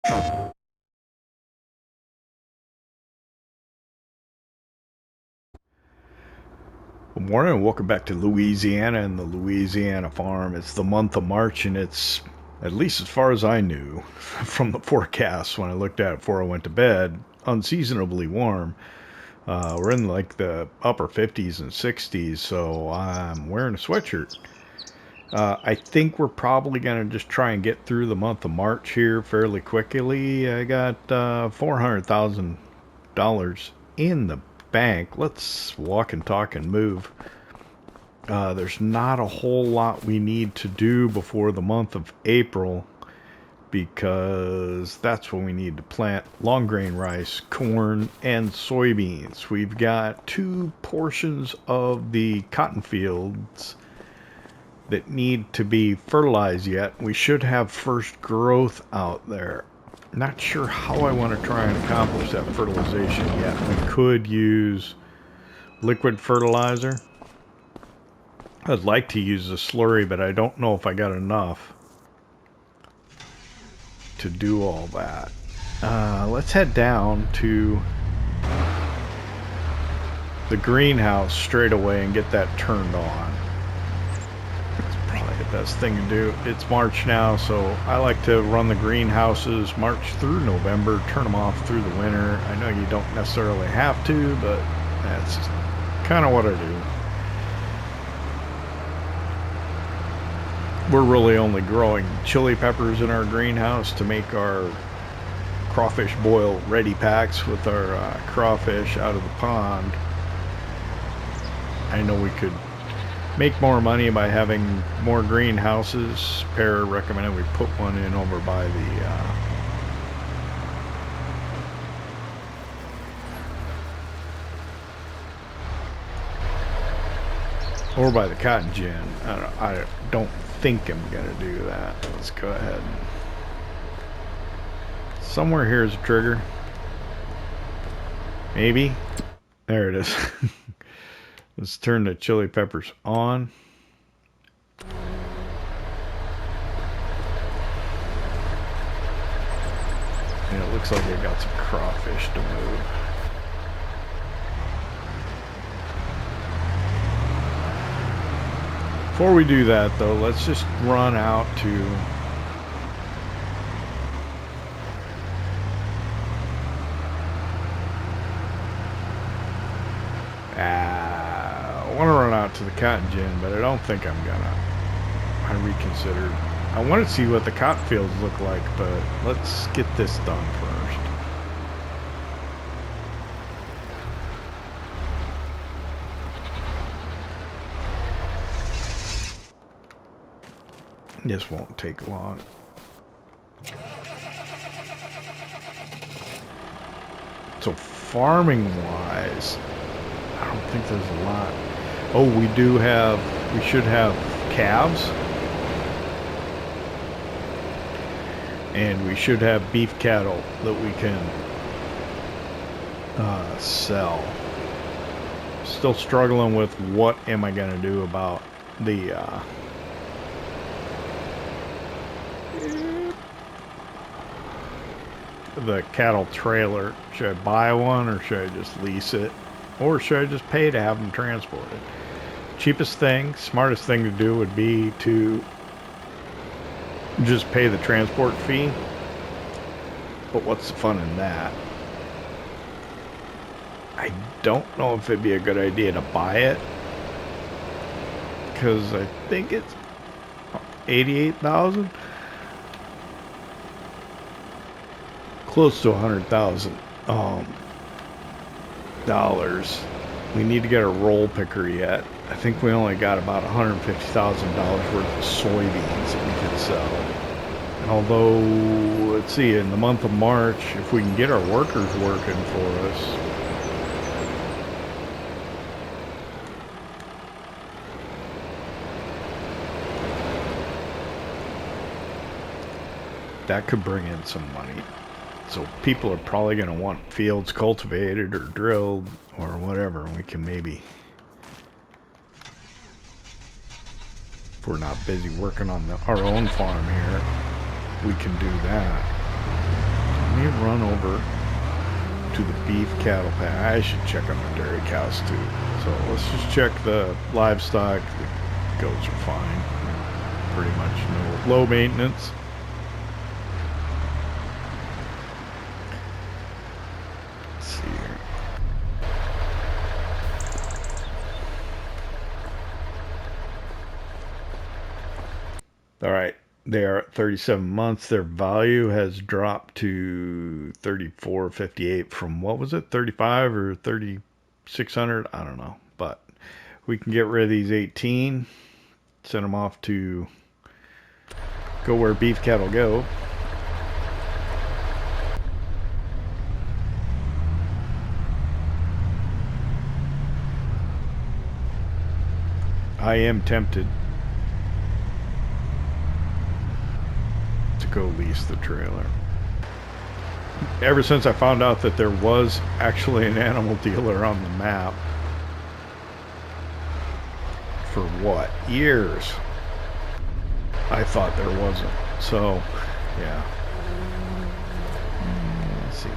Good morning and welcome back to Louisiana and the Louisiana Farm. It's the month of March and it's, at least as far as I knew from the forecast when I looked at it before I went to bed, unseasonably warm. We're in like the upper 50s and 60s, so I'm wearing a sweatshirt. I think we're probably going to just try and get through the month of March here fairly quickly. I got $400,000 in the bank. Let's walk and talk and move. There's not a whole lot we need to do before the month of April because that's when we need to plant long grain rice, corn, and soybeans. We've got 2 portions of the cotton fields that need to be fertilized yet. We should have first growth out there. Not sure how I want to try and accomplish that fertilization yet. We could use liquid fertilizer. I'd like to use a slurry, but I don't know if I got enough to do all that. Let's head down to the greenhouse straight away and get that turned on. It's probably the best thing to do. It's March now, so I like to run the greenhouses March through November, turn them off through the winter. I know you don't necessarily have to, but that's kind of what I do. We're really only growing chili peppers in our greenhouse to make our crawfish boil ready packs with our crawfish out of the pond. I know we could make more money by having more greenhouses. Pear recommended we put one in over by the cotton gin. I don't think I'm gonna do that. Let's go ahead. Somewhere here is a trigger. Maybe. There it is. Let's turn the chili peppers on. And it looks like I got some crawfish to move. Before we do that though, let's just run out to I want to run out to the cotton gin, but I don't think I'm gonna. I reconsidered. I want to see what the cotton fields look like, but let's get this done first. This won't take long. So farming wise, I don't think there's a lot. Oh, we should have calves. And we should have beef cattle that we can sell. Still struggling with what am I going to do about the cattle trailer. Should I buy one or should I just lease it? Or should I just pay to have them transported? Cheapest thing, smartest thing to do would be to just pay the transport fee. But what's the fun in that? I don't know if it'd be a good idea to buy it, because I think it's $88,000. Close to $100,000. We need to get a roll picker yet. I think we only got about $150,000 worth of soybeans that we could sell. And although, let's see, in the month of March, if we can get our workers working for us, that could bring in some money. So people are probably going to want fields cultivated or drilled or whatever. We can maybe, if we're not busy working on our own farm here, we can do that. run over to the beef cattle pen. I should check on the dairy cows too. So let's just check the livestock. The goats are fine. Pretty much no low maintenance. Let's see here. All right. They are at 37 months. Their value has dropped to 34.58 from, what was it, 35 or 3,600? I don't know. But we can get rid of these 18, send them off to go where beef cattle go. I am tempted to go lease the trailer. Ever since I found out that there was actually an animal dealer on the map, for what, years, I thought there wasn't. So, yeah. Let's see.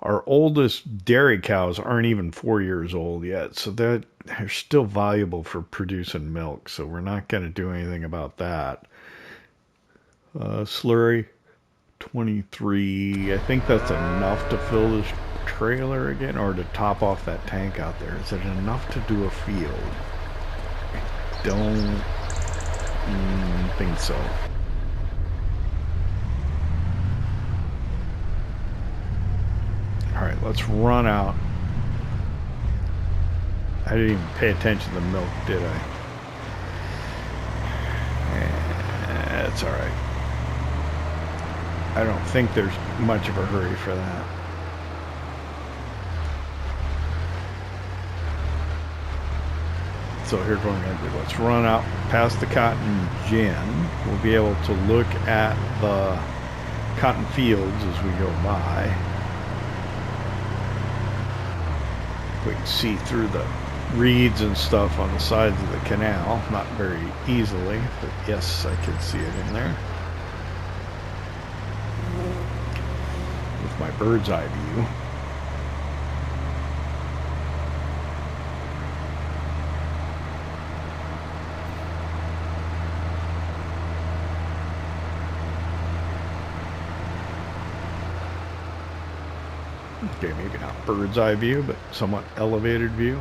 Our oldest dairy cows aren't even 4 years old yet, so they're still valuable for producing milk, so we're not going to do anything about that. Slurry 23. I think that's enough to fill this trailer again, or to top off that tank out there. Is it enough to do a field? I don't think so. Alright, let's run out. I didn't even pay attention to the milk, did I? That's alright. I don't think there's much of a hurry for that. So here's what I'm going to do. Let's run out past the cotton gin. We'll be able to look at the cotton fields as we go by. We can see through the reeds and stuff on the sides of the canal. Not very easily, but yes, I can see it in there. With my bird's eye view. Okay, maybe not bird's eye view, but somewhat elevated view.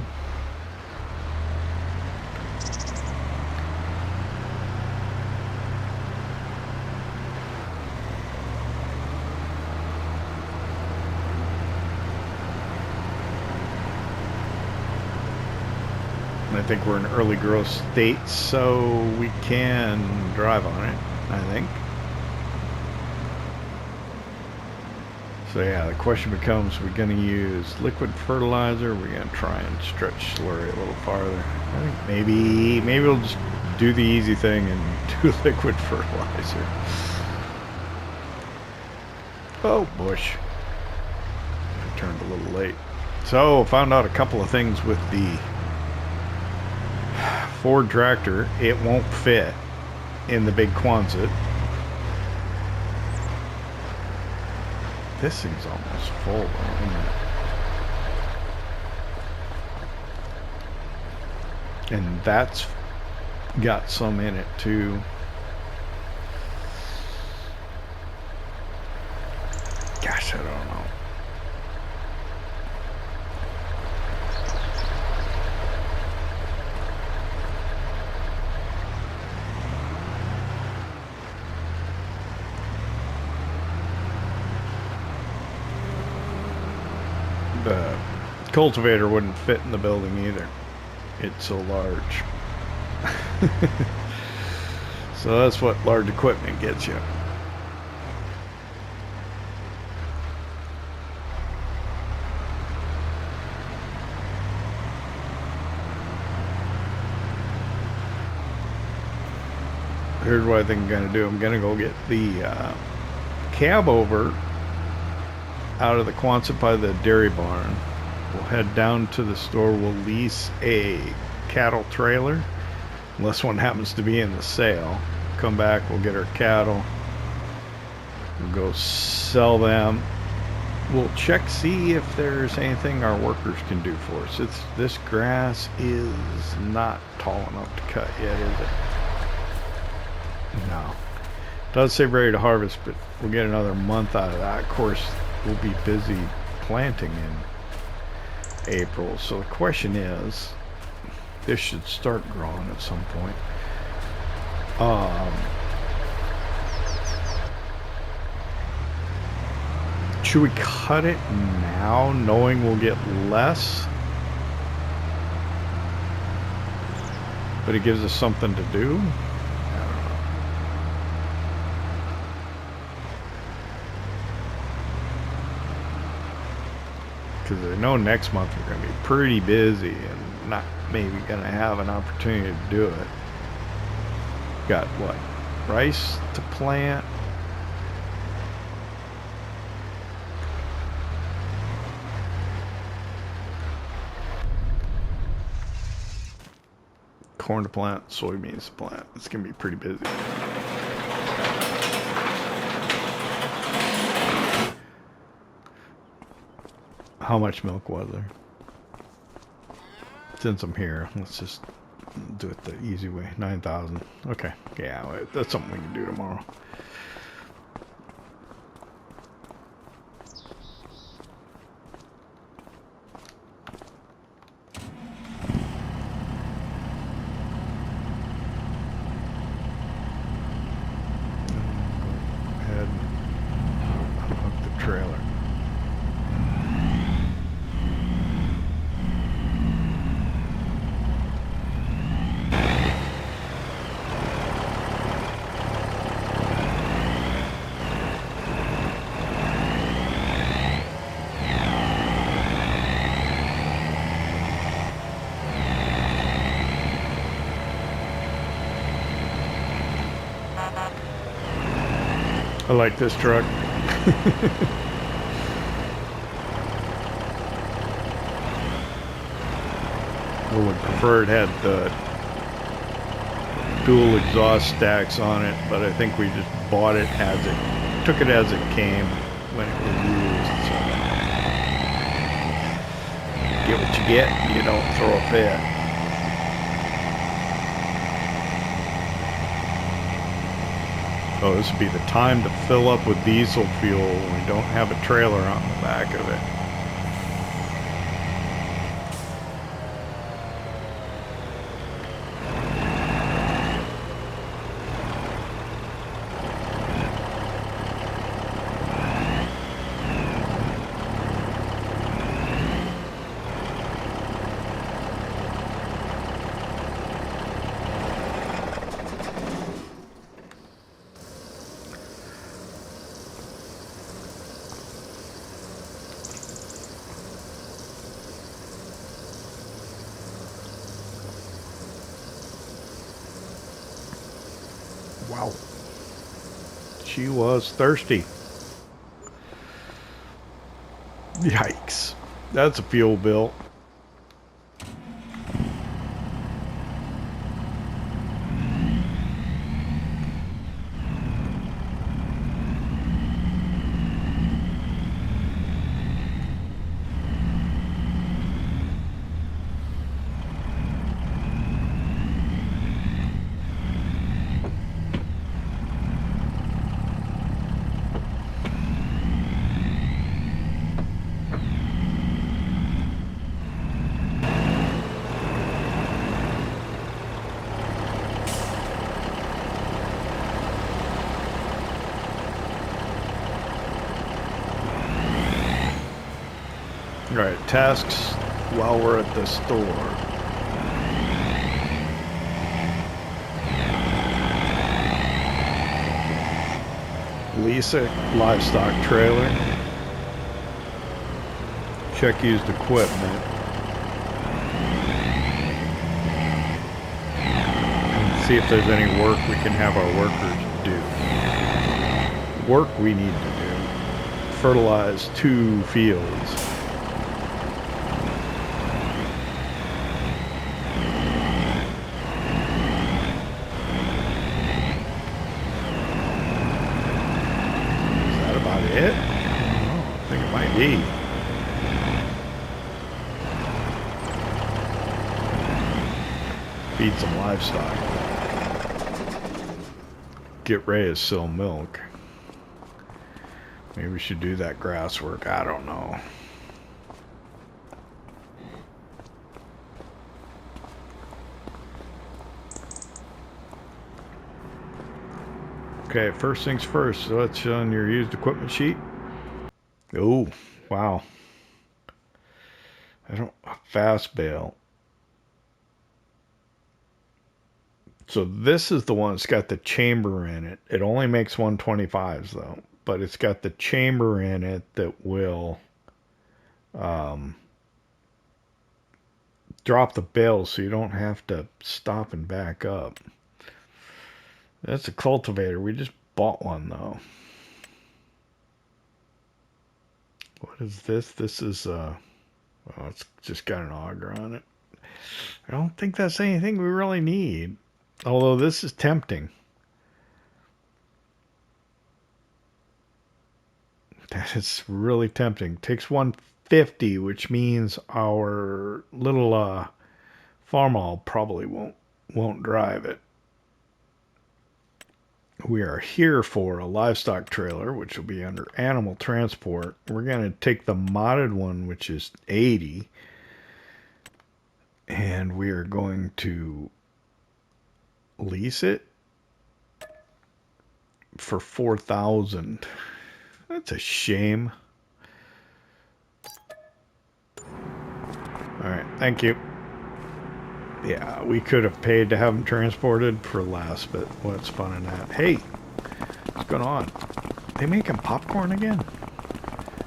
I think we're in early growth state, so we can drive on it, I think. So yeah, the question becomes, we're going to use liquid fertilizer, we're going to try and stretch slurry a little farther. I think maybe we'll just do the easy thing and do liquid fertilizer. Oh, bush. I turned a little late. So, found out a couple of things with the Ford tractor. It won't fit in the big Quonset. This thing's almost full, isn't it? And that's got some in it too. Gosh, I don't know. The cultivator wouldn't fit in the building either. It's so large. So that's what large equipment gets you. Here's what I think I'm going to do. I'm going to go get the cab over out of the Quonset by the dairy barn. We'll head down to the store. We'll lease a cattle trailer, unless one happens to be in the sale. Come back, we'll get our cattle, We'll go sell them. We'll check, see if there's anything our workers can do for us. This grass is not tall enough to cut yet, is it? No. It does say ready to harvest, but we'll get another month out of that. Of course, we'll be busy planting in April. So the question is, this should start growing at some point. Should we cut it now, knowing we'll get less? But it gives us something to do? I don't know. Because I know next month we're going to be pretty busy and not maybe going to have an opportunity to do it. Got what? Rice to plant. Corn to plant, soybeans to plant. It's going to be pretty busy. How much milk was there? Since I'm here, let's just do it the easy way. 9,000. Okay. Yeah, that's something we can do tomorrow. I like this truck. I would prefer it had the dual exhaust stacks on it, but I think we just bought it as it, took it as it came when it was used. So get what you get, you don't throw a fit. Oh, this would be the time to fill up with diesel fuel when we don't have a trailer on the back of it. Wow. She was thirsty. Yikes. That's a fuel bill. Alright, tasks while we're at the store. Lease a livestock trailer. Check used equipment. And see if there's any work we can have our workers do. Work we need to do. Fertilize 2 fields. it? Oh, I think it might be. Feed some livestock. Get ready to sell milk. Maybe we should do that grass work. I don't know. Okay, first things first. So that's on your used equipment sheet. Oh, wow. Fast bale. So this is the one that's got the chamber in it. It only makes 125s though, but it's got the chamber in it that will drop the bales so you don't have to stop and back up. That's a cultivator. We just bought one though. What is this? This is well, it's just got an auger on it. I don't think that's anything we really need. Although this is tempting. That is really tempting. Takes 150, which means our little Farmall probably won't drive it. We are here for a livestock trailer, which will be under animal transport. We're going to take the modded one, which is 80, and we are going to lease it for 4,000. That's a shame. All right, thank you. Yeah, we could have paid to have them transported for less, but what's fun in that? Hey, what's going on? They making popcorn again?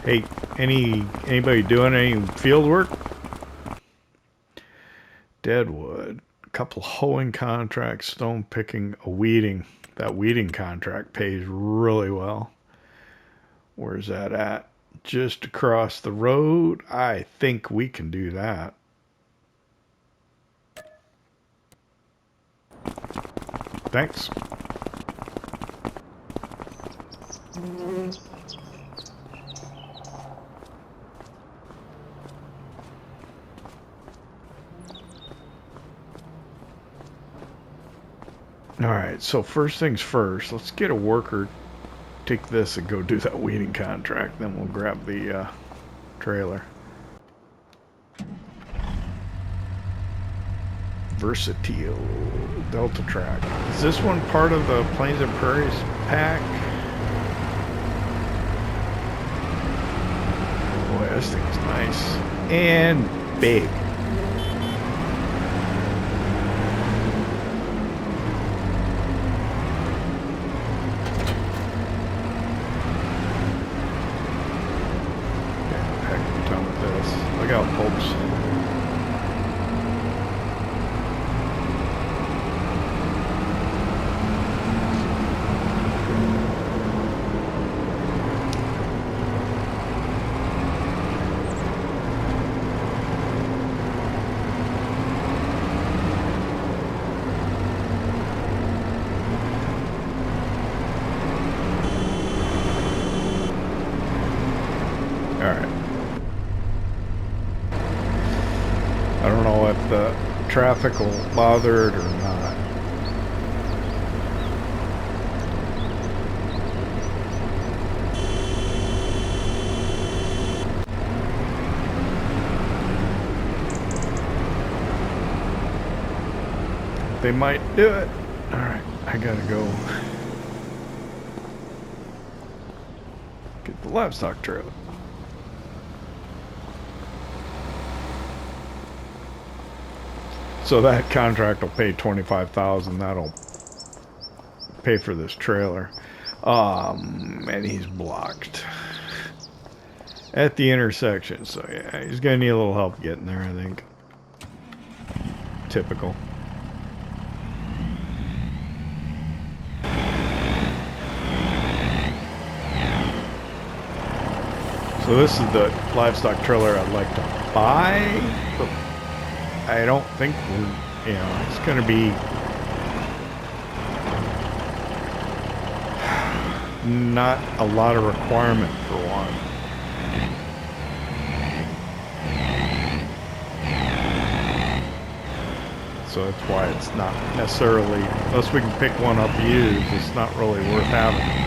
Hey, anybody doing any field work? Deadwood. Couple hoeing contracts, stone picking, a weeding. That weeding contract pays really well. Where's that at? Just across the road. I think we can do that. Thanks. Alright, so first things first, let's get a worker, take this and go do that weeding contract, then we'll grab the trailer. Versatile Delta Track. Is this one part of the Plains and Prairies pack? Boy, this thing's nice. And big. Look out, folks. Traffic will bother it or not. They might do it. Alright, I gotta go get the livestock trailer. So that contract will pay $25,000. That'll pay for this trailer. And he's blocked at the intersection. So yeah, he's gonna need a little help getting there, I think. Typical. So this is the livestock trailer I'd like to buy. But I don't think we're, it's going to be, not a lot of requirement for one. So that's why it's not necessarily, unless we can pick one up used, it's not really worth having.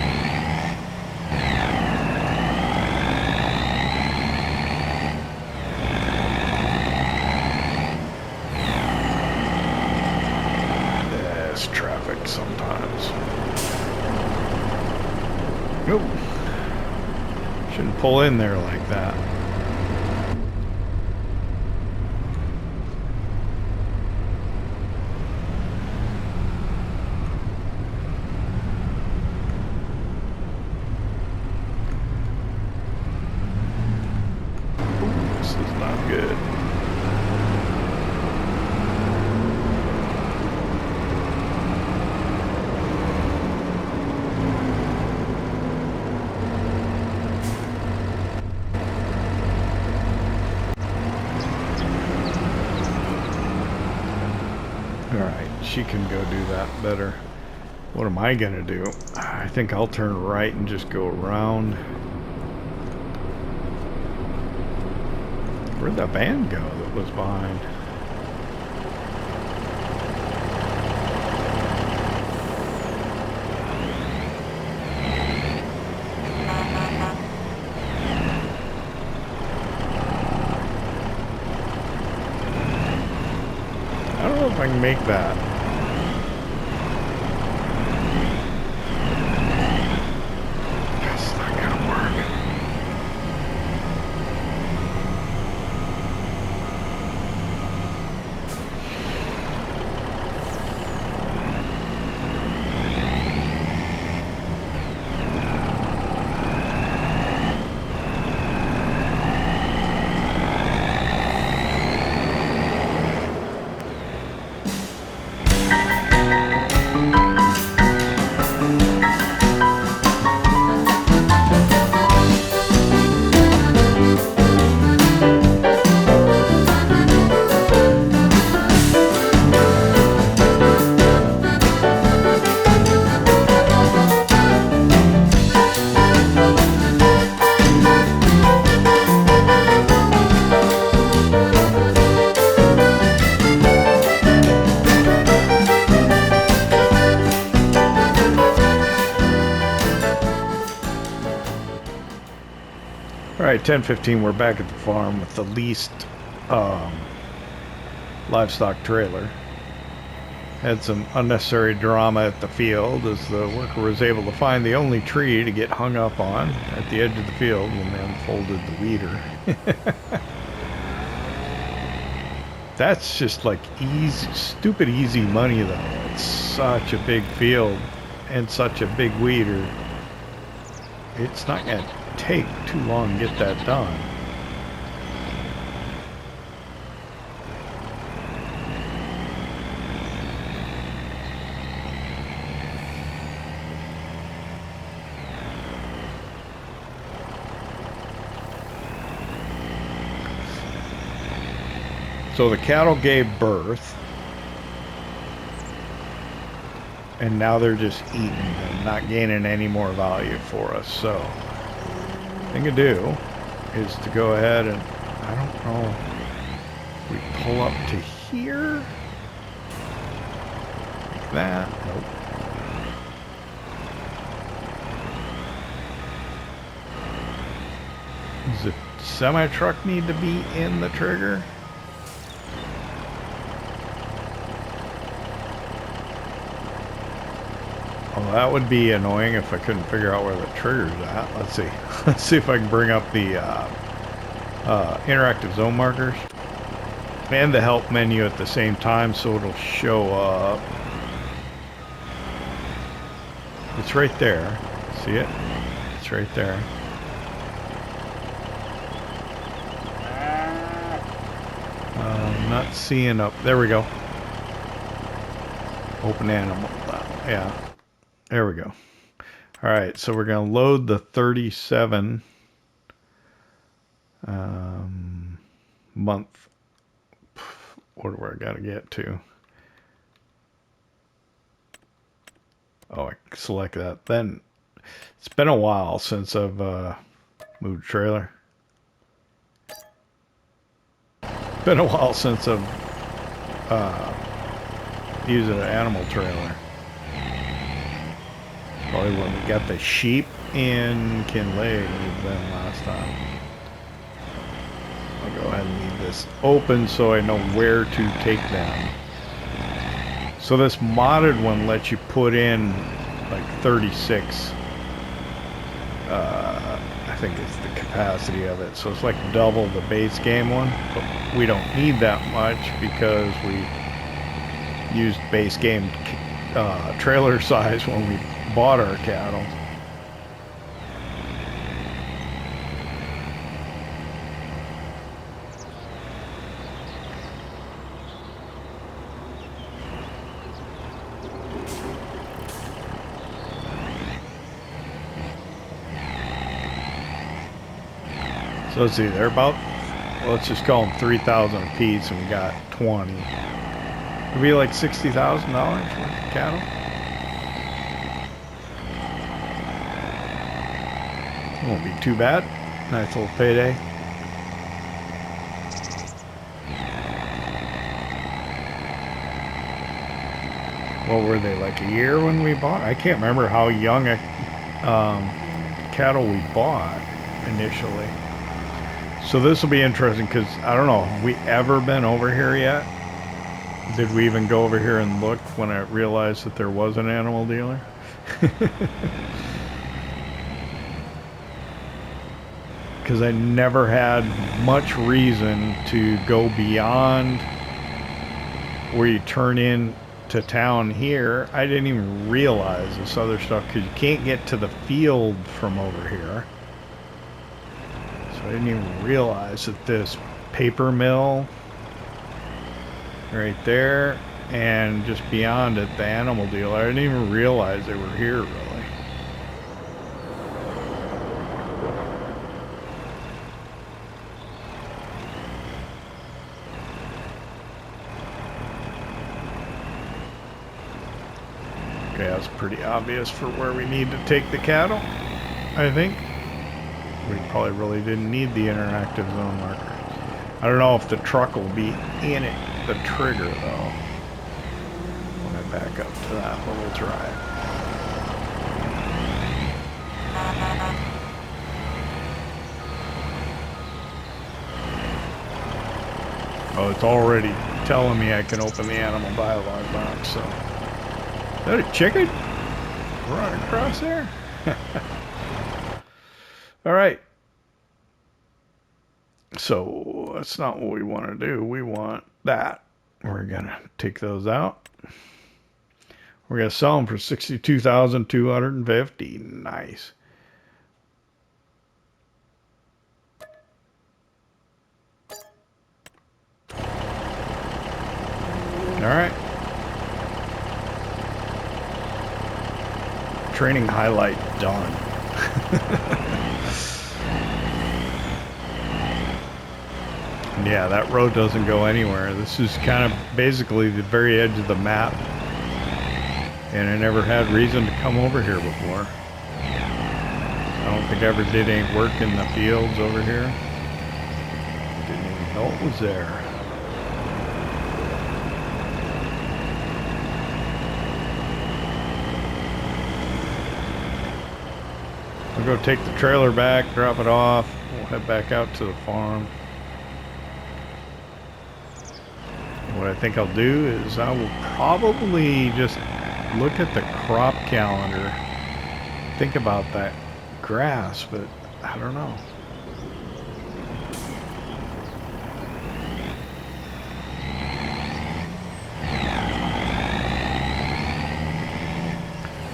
Sometimes. Nope. Shouldn't pull in there like that. Ooh, this is not good. She can go do that better. What am I gonna do? I think I'll turn right and just go around. Where'd that van go that was behind? I don't know if I can make that. Alright, 10:15, we're back at the farm with the least livestock trailer. Had some unnecessary drama at the field as the worker was able to find the only tree to get hung up on at the edge of the field when they unfolded the weeder. That's just like easy, stupid easy money though. It's such a big field and such a big weeder. It's not going to take too long to get that done. So the cattle gave birth, and now they're just eating and not gaining any more value for us. So thing to do is to go ahead and, I don't know, we pull up to here like that. Nope. Does the semi-truck need to be in the trigger? Well, that would be annoying if I couldn't figure out where the trigger's at. Let's see. Let's see if I can bring up the interactive zone markers and the help menu at the same time so it'll show up. It's right there. See it? It's right there. I'm not seeing up. There we go. Open animal. Yeah. There we go. All right, so we're going to load the 37 month. Where I got to get to? Oh, I select that. Then It's been a while since I've moved a trailer. Been a while since I've used an animal trailer. Probably when we got the sheep in Kinley then last time. I'll go ahead and leave this open so I know where to take them. So this modded one lets you put in like 36. I think it's the capacity of it. So it's like double the base game one. But we don't need that much because we used base game trailer size when we bought our cattle. So let's see, they're about, well, let's just call them 3,000 a piece, and we got 20. It'd be like $60,000 worth of cattle. Won't be too bad. Nice little payday. What were they, like a year when we bought? I can't remember how young a cattle we bought initially. So this will be interesting because I don't know, have we ever been over here yet? Did we even go over here and look when I realized that there was an animal dealer? Because I never had much reason to go beyond where you turn in to town here. I didn't even realize this other stuff because you can't get to the field from over here. So I didn't even realize that this paper mill right there and just beyond it, the animal dealer, I didn't even realize they were here really. Okay, that's pretty obvious for where we need to take the cattle, I think. We probably really didn't need the interactive zone marker. I don't know if the truck will be in it, the trigger though. When I back up to that, but we'll try it. Oh, it's already telling me I can open the animal dialogue box, so. Is that a chicken? Running across there? Alright. So, that's not what we want to do. We want that. We're going to take those out. We're going to sell them for $62,250. Nice. Alright. Training highlight done. Yeah, that road doesn't go anywhere. This is kind of basically the very edge of the map. And I never had reason to come over here before. I don't think I ever did any work in the fields over here. Didn't even know it was there. I'll go take the trailer back, drop it off. We'll head back out to the farm. What I think I'll do is I will probably just look at the crop calendar, think about that grass, but I don't know.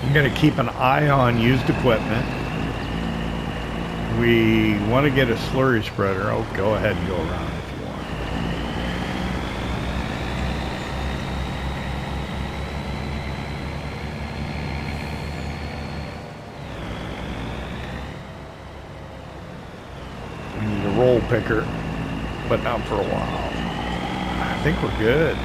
I'm going to keep an eye on used equipment. We want to get a slurry spreader. Oh, go ahead and go around if you want. We need a roll picker, but not for a while. I think we're good.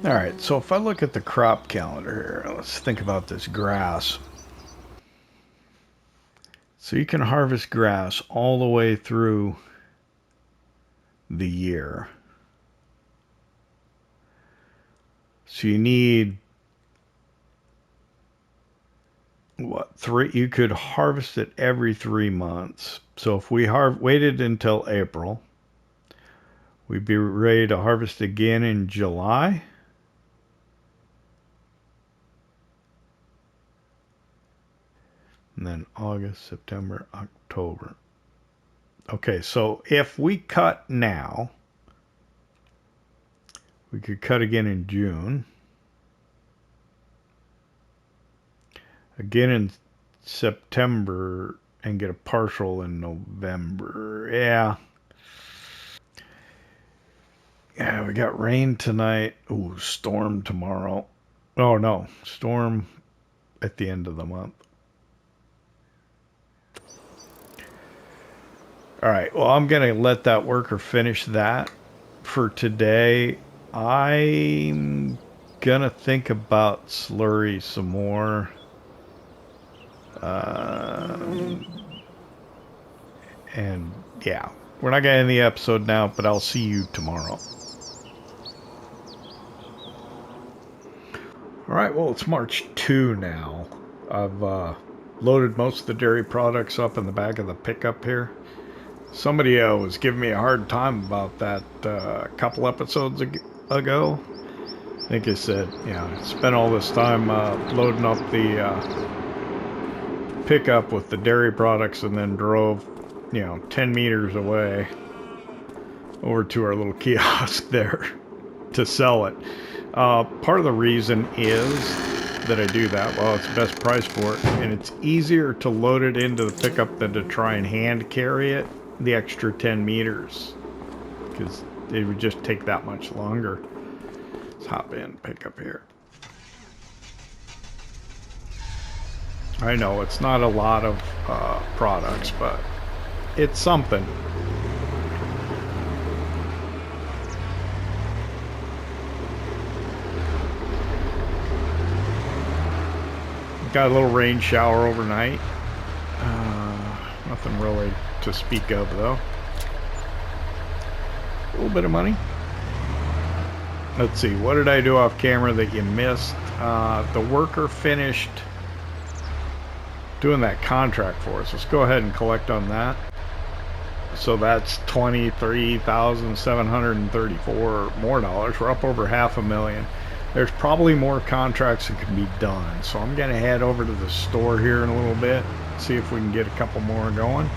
All right, so if I look at the crop calendar here, let's think about this grass. So you can harvest grass all the way through the year. So you need, what, three? You could harvest it every 3 months. So if we waited until April, we'd be ready to harvest again in July. And then August, September, October. Okay, so if we cut now, we could cut again in June. Again in September and get a partial in November. Yeah. Yeah, we got rain tonight. Ooh, storm tomorrow. Oh no, storm at the end of the month. All right, well, I'm going to let that worker finish that for today. I'm going to think about slurry some more. And yeah, we're not going to end the episode now, but I'll see you tomorrow. All right, well, it's March 2 now. I've loaded most of the dairy products up in the back of the pickup here. Somebody was giving me a hard time about that a couple episodes ago. I think I said, you know, spent all this time loading up the pickup with the dairy products and then drove, you know, 10 meters away over to our little kiosk there to sell it. Part of the reason is that I do that. Well, it's the best price for it, and it's easier to load it into the pickup than to try and hand carry it the extra 10 meters, because it would just take that much longer. Let's hop in, pick up here. I know it's not a lot of products, but it's something. Got a little rain shower overnight. Nothing really to speak of, though. A little bit of money. Let's see, what did I do off camera that you missed? The worker finished doing that contract for us. Let's go ahead and collect on that. So that's $23,734 more dollars. We're up over $500,000. There's probably more contracts that can be done. So I'm going to head over to the store here in a little bit, see if we can get a couple more going.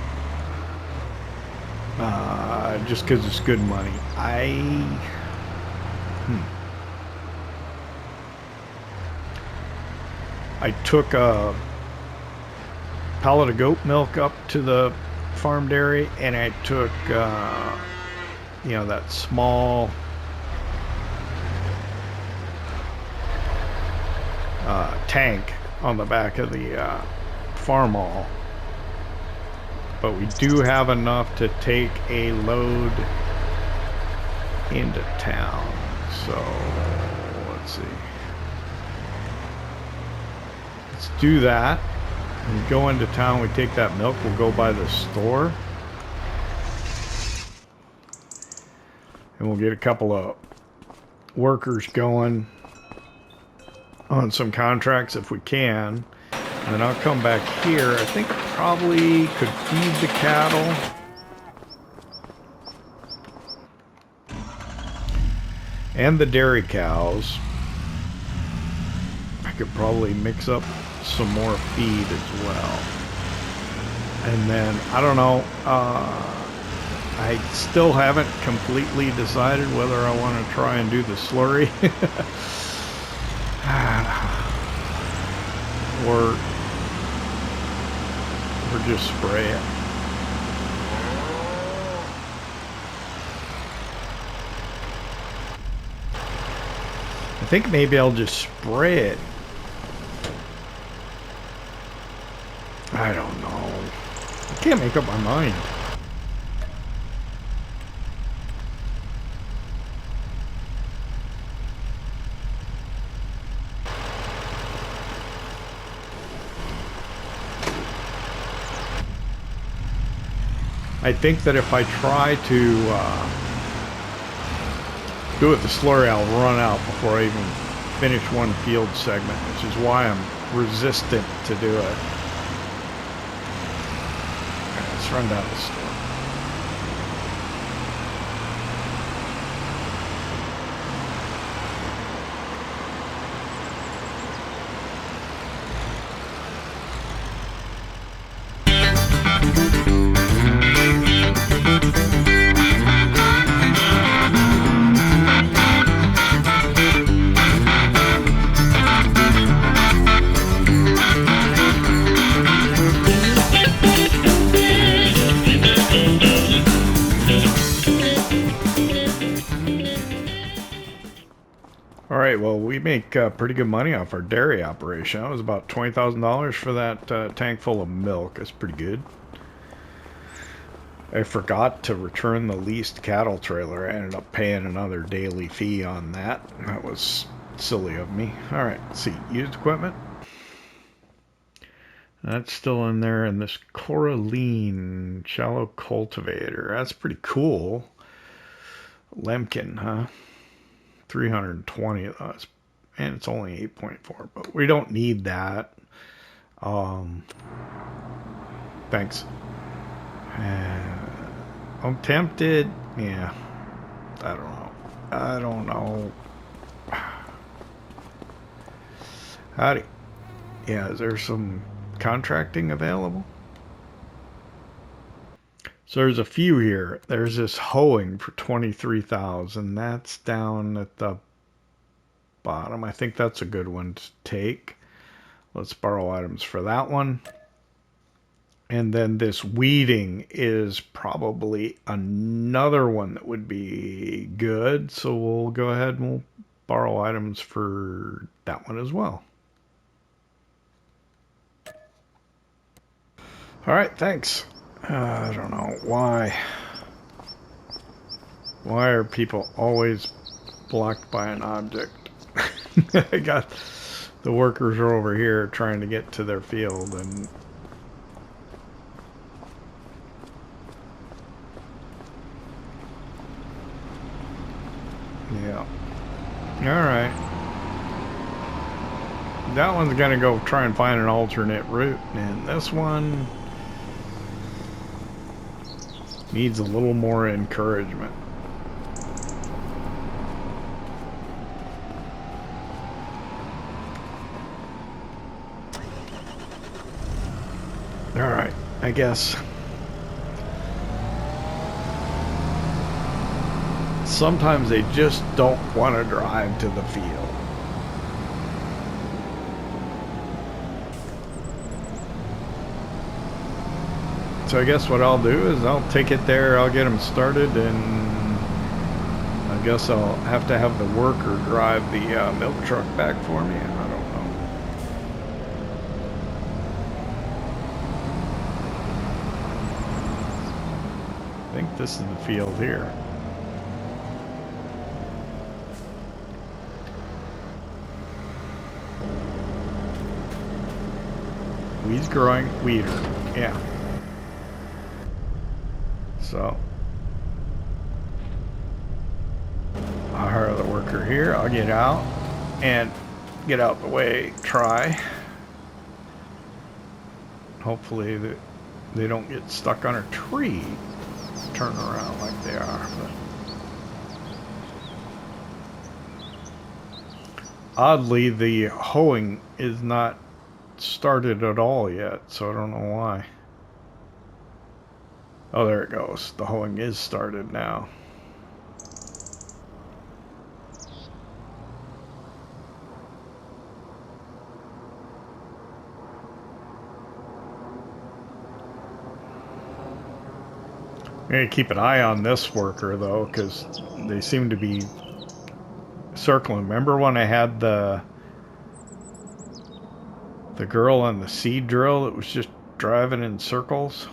Just because it's good money. I took a pallet of goat milk up to the farm dairy, and I took, you know, that small tank on the back of the Farmall. But we do have enough to take a load into town. So let's see. Let's do that. When we go into town, we take that milk, we'll go by the store. And we'll get a couple of workers going on some contracts if we can. And then I'll come back here. I think I probably could feed the cattle. And the dairy cows. I could probably mix up some more feed as well. And then, I don't know, I still haven't completely decided whether I want to try and do the slurry. or just spray it. I think maybe I'll just spray it. I don't know. I can't make up my mind. I think that if I try to do it the slurry, I'll run out before I even finish one field segment, which is why I'm resistant to do it. Alright, let's run down the store. Alright, well, we make pretty good money off our dairy operation. That was about $20,000 for that tank full of milk. That's pretty good. I forgot to return the leased cattle trailer. I ended up paying another daily fee on that. That was silly of me. Alright, let's see. Used equipment. That's still in there. And this Coraline shallow cultivator. That's pretty cool. Lemkin, huh? 320 of those, and it's only 8.4, but we don't need that. Thanks. I'm tempted. Yeah, I don't know. Howdy. Yeah, is there some contracting available? So there's a few here. There's this hoeing for 23,000. That's down at the bottom. I think that's a good one to take. Let's borrow items for that one. And then this weeding is probably another one that would be good. So we'll go ahead and we'll borrow items for that one as well. All right, thanks. I don't know why. Why are people always blocked by an object? I got the workers are over here trying to get to their field, and yeah. All right. That one's gonna go try and find an alternate route, and this one needs a little more encouragement. All right, I guess. Sometimes they just don't want to drive to the field. So I guess what I'll do is I'll take it there, I'll get them started, and I guess I'll have to have the worker drive the milk truck back for me. I don't know. I think this is the field here. Weeds growing, weeder, yeah. So I'll hire the worker here. I'll get out and get out the way. Try. Hopefully they don't get stuck on a tree. Turn around like they are. But oddly, the hoeing is not started at all yet, so I don't know why. Oh, there it goes. The hoeing is started now. I'm going to keep an eye on this worker, though, because they seem to be circling. Remember when I had the girl on the seed drill that was just driving in circles?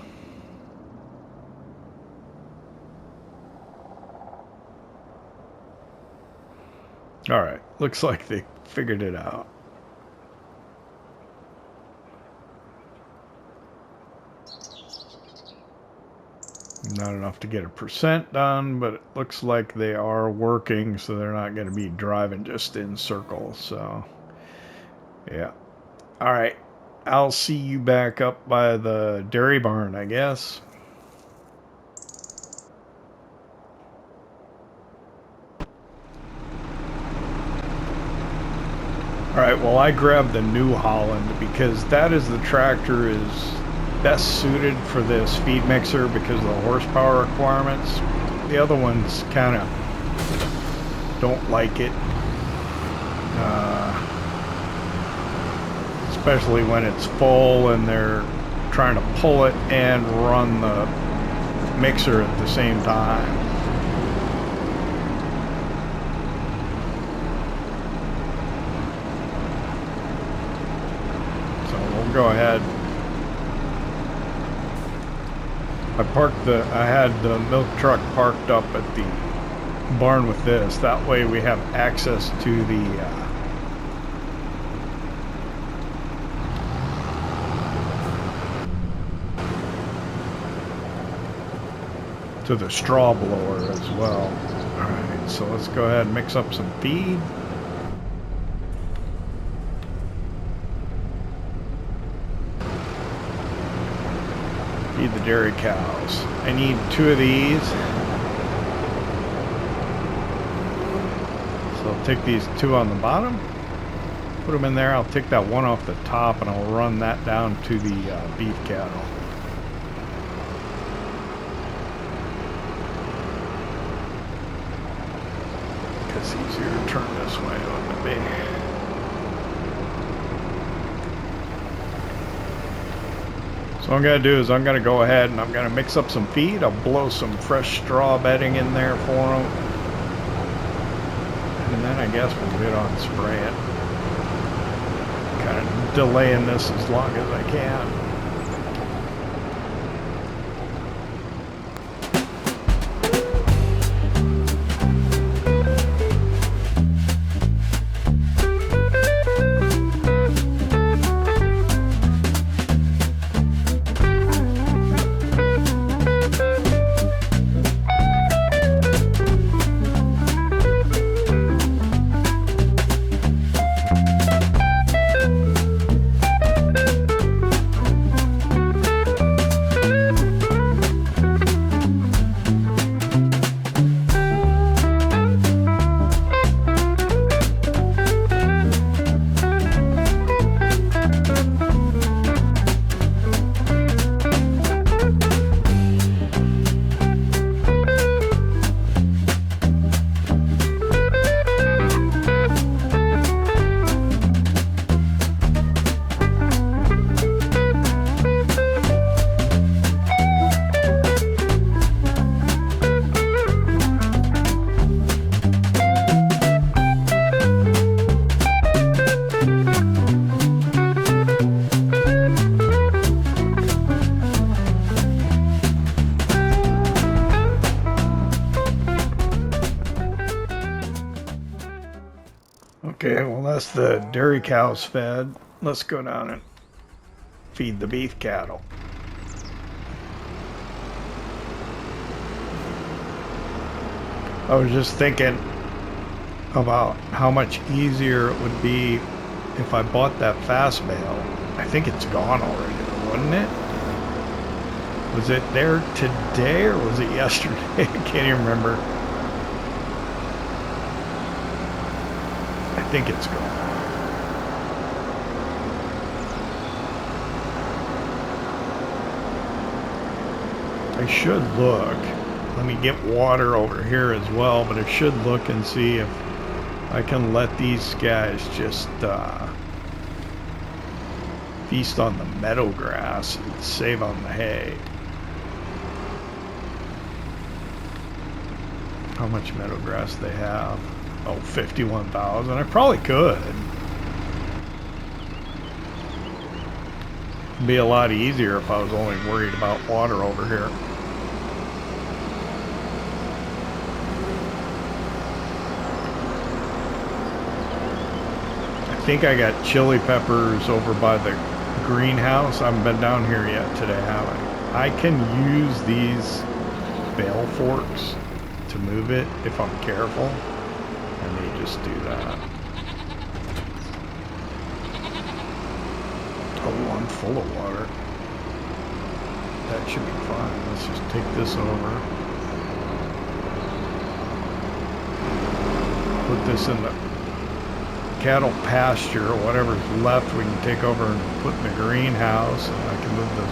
Alright, looks like they figured it out. Not enough to get a percent done, but it looks like they are working, so they're not going to be driving just in circles. So, yeah. All right. I'll see you back up by the dairy barn, I guess. All right. Well, I grabbed the New Holland because that is the tractor is best suited for this feed mixer because of the horsepower requirements. The other ones kind of don't like it, especially when it's full and they're trying to pull it and run the mixer at the same time. So we'll go ahead. I had the milk truck parked up at the barn with this. That way we have access to the straw blower as well. Alright, so let's go ahead and mix up some feed. Feed the dairy cows. I need 2 of these. So I'll take these 2 on the bottom, put them in there. I'll take that one off the top and I'll run that down to the beef cattle. It's easier to turn this way, wouldn't it be? So what I'm going to do is I'm going to go ahead and I'm going to mix up some feed. I'll blow some fresh straw bedding in there for them. And then I guess we'll get on spraying. Kind of delaying this as long as I can. Okay, well that's the dairy cows fed. Let's go down and feed the beef cattle. I was just thinking about how much easier it would be if I bought that fast bale. I think it's gone already, wasn't it? Was it there today or was it yesterday? I can't even remember. I think it's gone. I should look. Let me get water over here as well, but I should look and see if I can let these guys just feast on the meadow grass and save on the hay. How much meadow grass they have? Oh, 51,000. I probably could. It'd be a lot easier if I was only worried about water over here. I think I got chili peppers over by the greenhouse. I haven't been down here yet today, have I? I can use these bale forks to move it if I'm careful. I may just do that. Oh, I'm full of water. That should be fine. Let's just take this over. Put this in the cattle pasture, or whatever's left we can take over and put in the greenhouse, and I can move the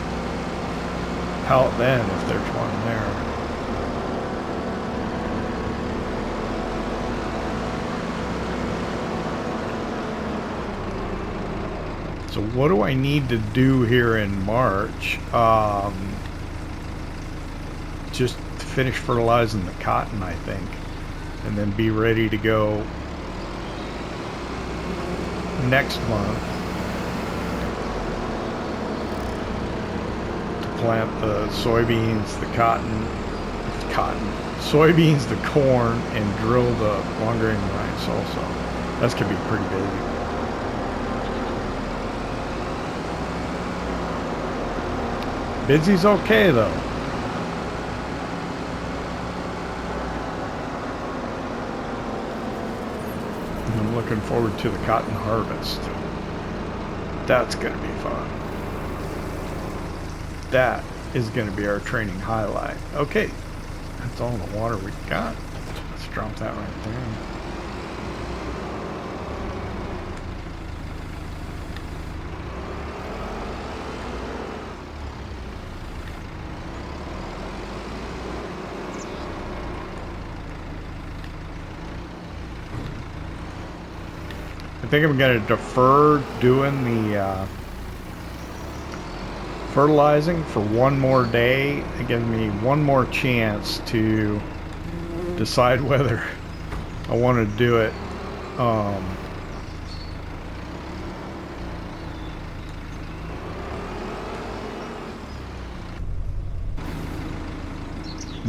pallet then if there's one there. So what do I need to do here in March? Just finish fertilizing the cotton, I think, and then be ready to go next month to plant the soybeans, the soybeans, the corn, and drill the long grain rice also. That's gonna be pretty busy. Busy's okay though. I'm looking forward to the cotton harvest. That's going to be fun. That is going to be our training highlight. Okay, that's all the water we got. Let's drop that right there. I think I'm going to defer doing the fertilizing for one more day. It gives me one more chance to decide whether I want to do it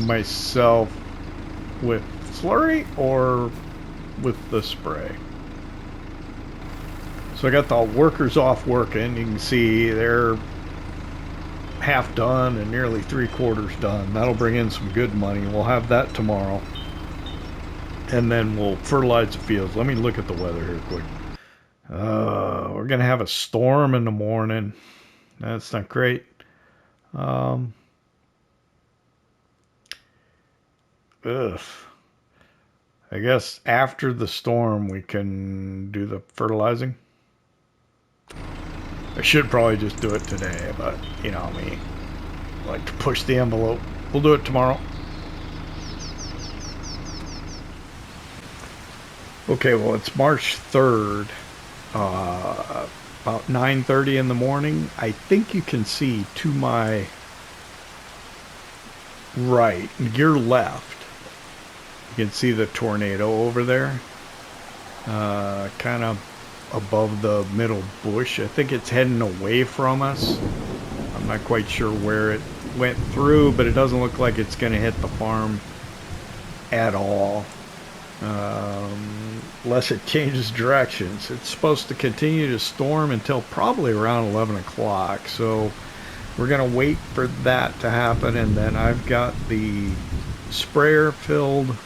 myself with slurry or with the spray. So I got the workers off working. You can see they're half done and nearly 3/4 done. That'll bring in some good money. We'll have that tomorrow. And then we'll fertilize the fields. Let me look at the weather here quick. We're going to have a storm in the morning. That's not great. Ugh. I guess after the storm we can do the fertilizing. I should probably just do it today, but you know me, I like to push the envelope. We'll do it tomorrow. Okay, well it's March 3rd, about 9:30 in the morning. I think you can see to my right, your left, you can see the tornado over there, kind of above the middle bush. I think it's heading away from us. I'm not quite sure where it went through, but it doesn't look like it's going to hit the farm at all, unless it changes directions. It's supposed to continue to storm until probably around 11 o'clock, so we're going to wait for that to happen. And then I've got the sprayer filled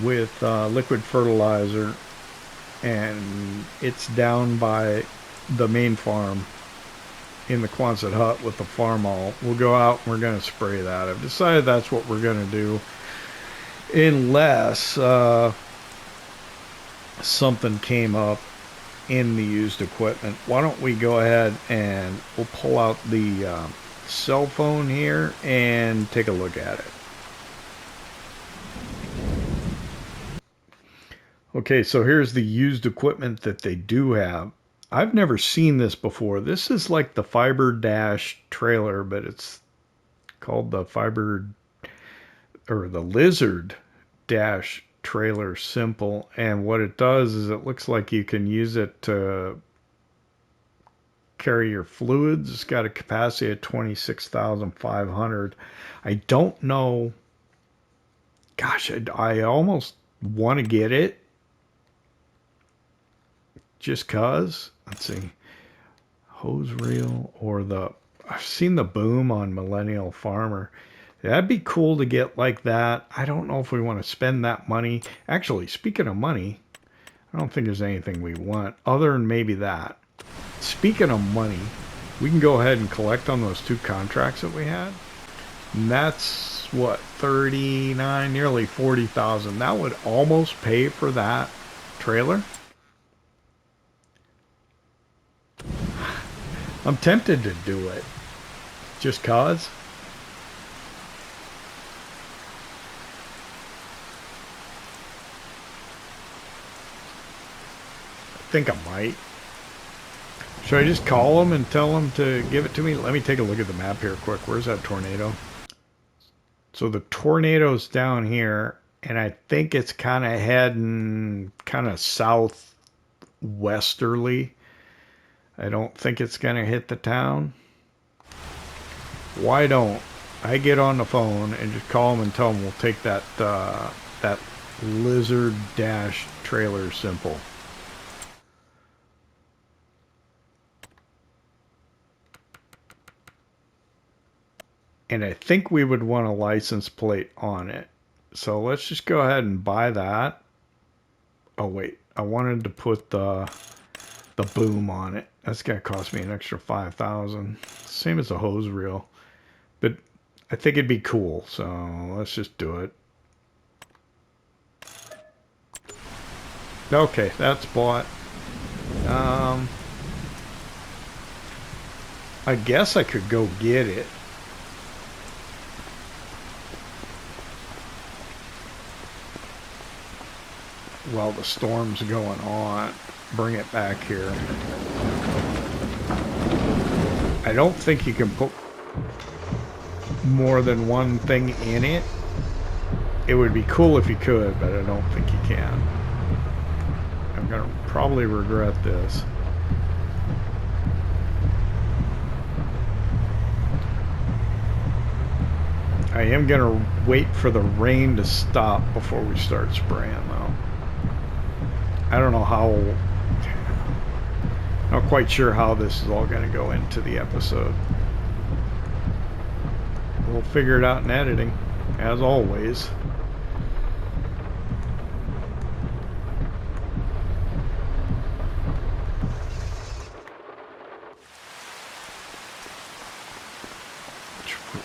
with liquid fertilizer, and it's down by the main farm in the Quonset hut with the Farmall. We'll go out and we're going to spray that. I've decided that's what we're going to do, unless something came up in the used equipment. Why don't we go ahead and we'll pull out the cell phone here and take a look at it. Okay, so here's the used equipment that they do have. I've never seen this before. This is like the Fiber Dash trailer, but it's called the Fiber, or the Lizard Dash trailer simple. And what it does is it looks like you can use it to carry your fluids. It's got a capacity of 26,500. I don't know. Gosh, I almost want to get it. Just cause, let's see, hose reel or the, I've seen the boom on Millennial Farmer. That'd be cool to get like that. I don't know if we want to spend that money. Actually, speaking of money, I don't think there's anything we want other than maybe that. Speaking of money, we can go ahead and collect on those 2 contracts that we had. And that's what, 39, nearly 40,000. That would almost pay for that trailer. I'm tempted to do it just cause. I think I might. Should I just call them and tell them to give it to me? Let me take a look at the map here quick. Where's that tornado? So the tornado's down here, and I think it's kind of heading kind of southwesterly. I don't think it's going to hit the town. Why don't I get on the phone and just call them and tell them we'll take that that lizard dash trailer simple. And I think we would want a license plate on it. So let's just go ahead and buy that. Oh wait, I wanted to put the boom on it. That's gonna cost me an extra 5,000. Same as the hose reel. But I think it'd be cool, so let's just do it. Okay, that's bought. I guess I could go get it. While the storm's going on, bring it back here. I don't think you can put more than one thing in it. It would be cool if you could, but I don't think you can. I'm gonna probably regret this. I am gonna wait for the rain to stop before we start spraying though. I don't know how, not quite sure how this is all going to go into the episode. We'll figure it out in editing, as always.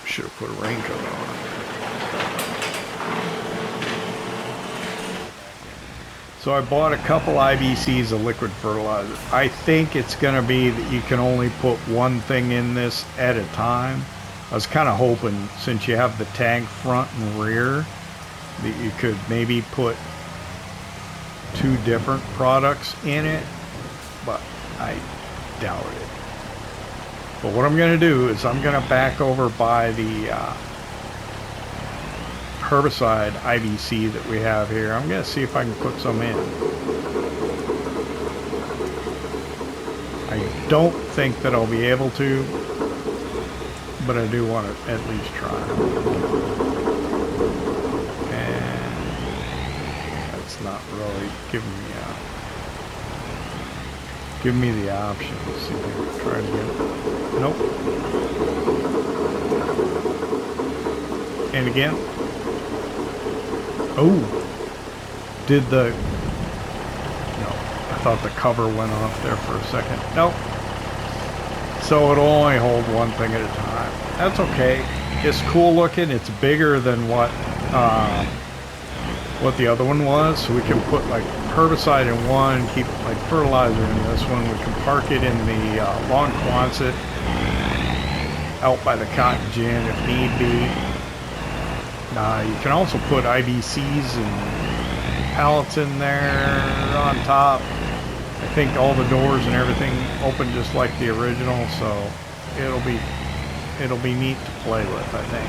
Should have put a raincoat on. So I bought a couple IBCs of liquid fertilizer. I think it's going to be that you can only put one thing in this at a time. I was kind of hoping, since you have the tank front and rear, that you could maybe put 2 different products in it, but I doubt it. But what I'm going to do is I'm going to back over by the herbicide IBC that we have here. I'm going to see if I can put some in. I don't think that I'll be able to, but I do want to at least try. And that's not really giving me the option. Let's see if I can try it again. Nope. And again. Oh, did the, no, I thought the cover went off there for a second. Nope. So it'll only hold one thing at a time. That's okay. It's cool looking. It's bigger than what the other one was. So we can put like herbicide in one, keep like fertilizer in this one. We can park it in the lawn Quonset out by the cotton gin if need be. You can also put IBCs and pallets in there on top. I think all the doors and everything open just like the original, so it'll be neat to play with, I think.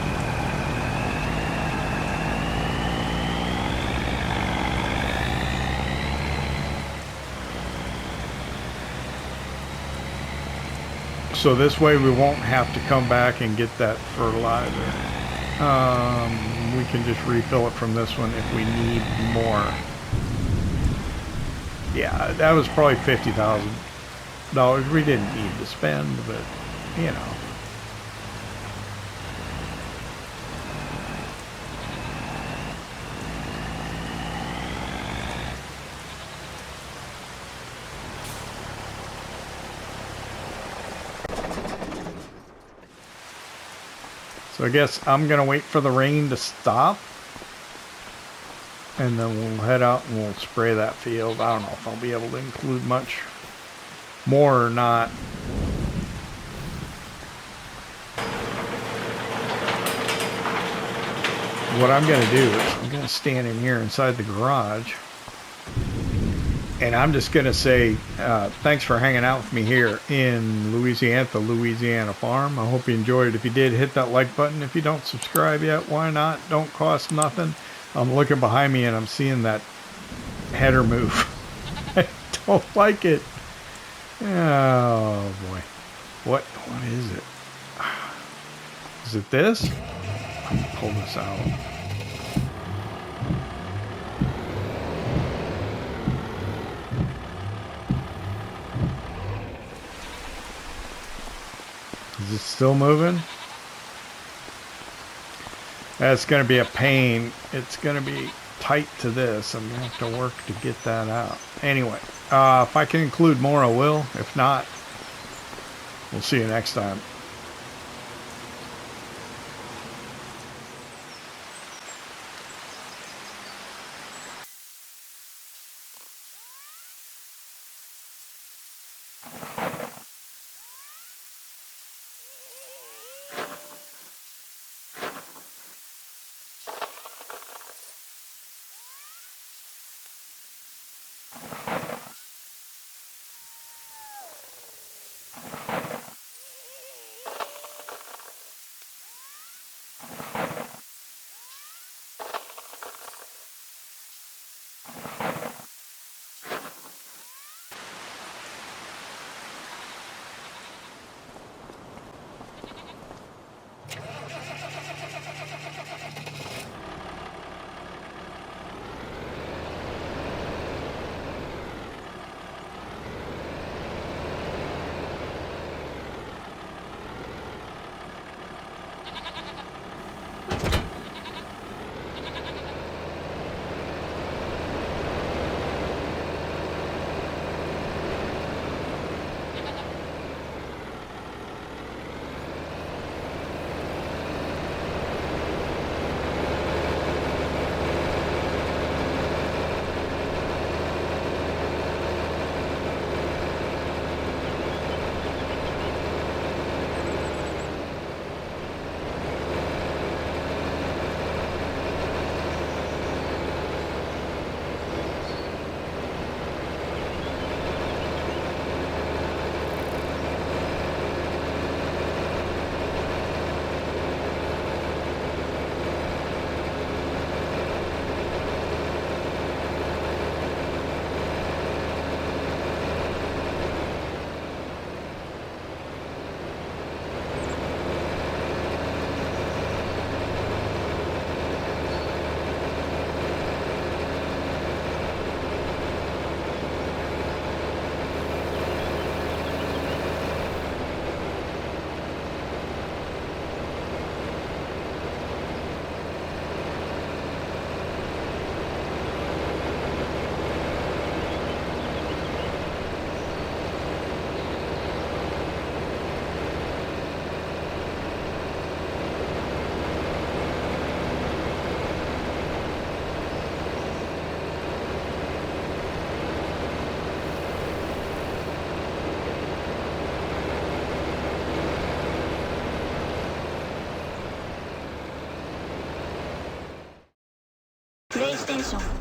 So this way we won't have to come back and get that fertilizer. We can just refill it from this one if we need more. Yeah, that was probably $50,000 we didn't need to spend, but you know. So I guess I'm going to wait for the rain to stop. And then we'll head out and we'll spray that field. I don't know if I'll be able to include much more or not. What I'm going to do is I'm going to stand in here inside the garage. And I'm just going to say thanks for hanging out with me here in Louisiana, the Louisiana Farm. I hope you enjoyed it. If you did, hit that like button. If you don't subscribe yet, why not? Don't cost nothing. I'm looking behind me and I'm seeing that header move. I don't like it. Oh boy. What is it? Is it this? I'm gonna pull this out. Is it still moving? That's going to be a pain. It's going to be tight to this. I'm going to have to work to get that out. Anyway, if I can include more, I will. If not, we'll see you next time. PlayStation